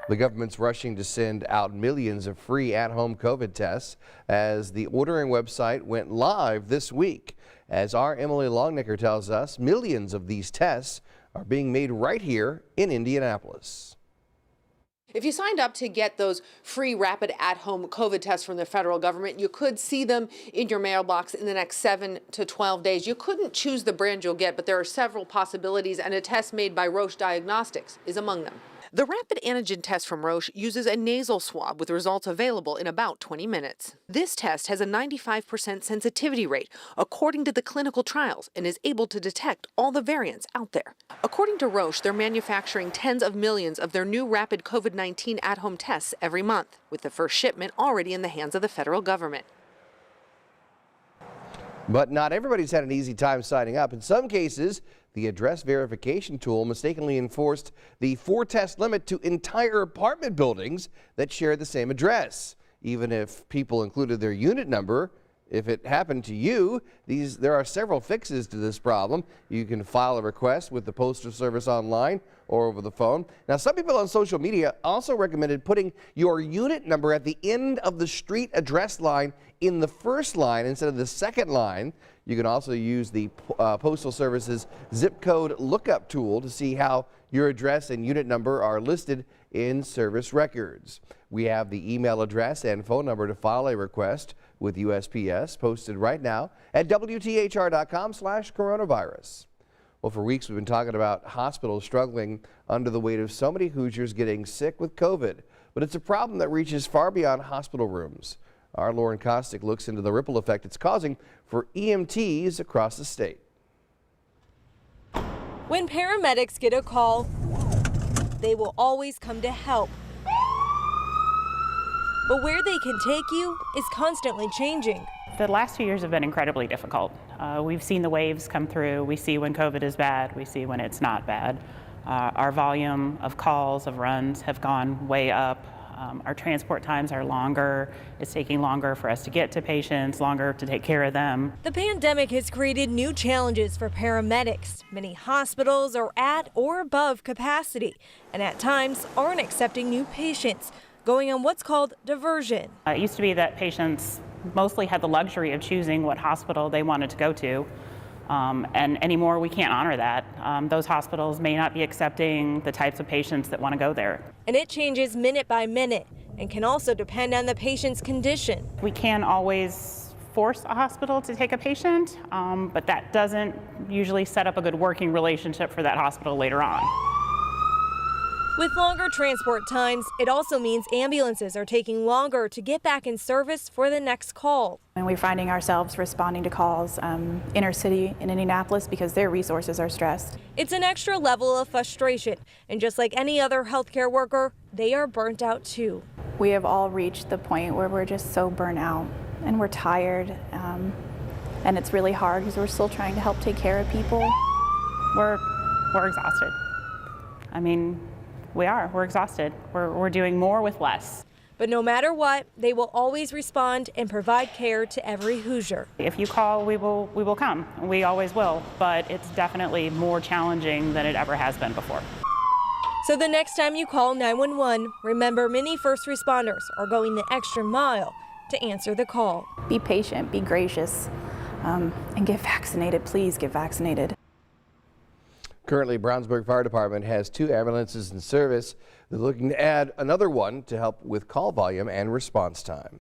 The government's rushing to send out millions of free at-home COVID tests as the ordering website went live this week. As our Emily Longnicker tells us, millions of these tests are being made right here in Indianapolis. If you signed up to get those free rapid at-home COVID tests from the federal government, you could see them in your mailbox in the next 7 to 12 days. You couldn't choose the brand you'll get, but there are several possibilities, and a test made by Roche Diagnostics is among them. The rapid antigen test from Roche uses a nasal swab with results available in about 20 minutes. This test has a 95% sensitivity rate, according to the clinical trials, and is able to detect all the variants out there. According to Roche, they're manufacturing tens of millions of their new rapid COVID-19 at-home tests every month, with the first shipment already in the hands of the federal government. But not everybody's had an easy time signing up. In some cases, the address verification tool mistakenly enforced the 4-test limit to entire apartment buildings that share the same address. Even if people included their unit number, if it happened to you, there are several fixes to this problem. You can file a request with the Postal Service online or over the phone. Now, some people on social media also recommended putting your unit number at the end of the street address line in the first line instead of the second line. You can also use the Postal Service's zip code lookup tool to see how your address and unit number are listed in service records. We have the email address and phone number to file a request with USPS posted right now at WTHR.com/coronavirus. Well, for weeks we've been talking about hospitals struggling under the weight of so many Hoosiers getting sick with COVID, but it's a problem that reaches far beyond hospital rooms. Our Lauren Kostick looks into the ripple effect it's causing for EMTs across the state. When paramedics get a call, they will always come to help. But where they can take you is constantly changing. The last 2 years have been incredibly difficult. We've seen the waves come through. We see when COVID is bad. We see when it's not bad. Our volume of calls, of runs have gone way up. Our transport times are longer. It's taking longer for us to get to patients, longer to take care of them. The pandemic has created new challenges for paramedics. Many hospitals are at or above capacity and at times aren't accepting new patients, going on what's called diversion. It used to be that patients mostly had the luxury of choosing what hospital they wanted to go to. And anymore, we can't honor that. Those hospitals may not be accepting the types of patients that want to go there. And it changes minute by minute and can also depend on the patient's condition. We can always force a hospital to take a patient, but that doesn't usually set up a good working relationship for that hospital later on. With longer transport times, it also means ambulances are taking longer to get back in service for the next call. And we're finding ourselves responding to calls inner city in Indianapolis because their resources are stressed. It's an extra level of frustration, and just like any other healthcare worker, they are burnt out too. We have all reached the point where we're just so burnt out and we're tired, and it's really hard because we're still trying to help take care of people. We're exhausted. I mean, we're exhausted. We're doing more with less. But no matter what, they will always respond and provide care to every Hoosier. If you call, we will come. We always will, but it's definitely more challenging than it ever has been before. So the next time you call 911, remember many first responders are going the extra mile to answer the call. Be patient, be gracious, and get vaccinated. Please get vaccinated. Currently, Brownsburg Fire Department has 2 ambulances in service. They're looking to add another one to help with call volume and response time.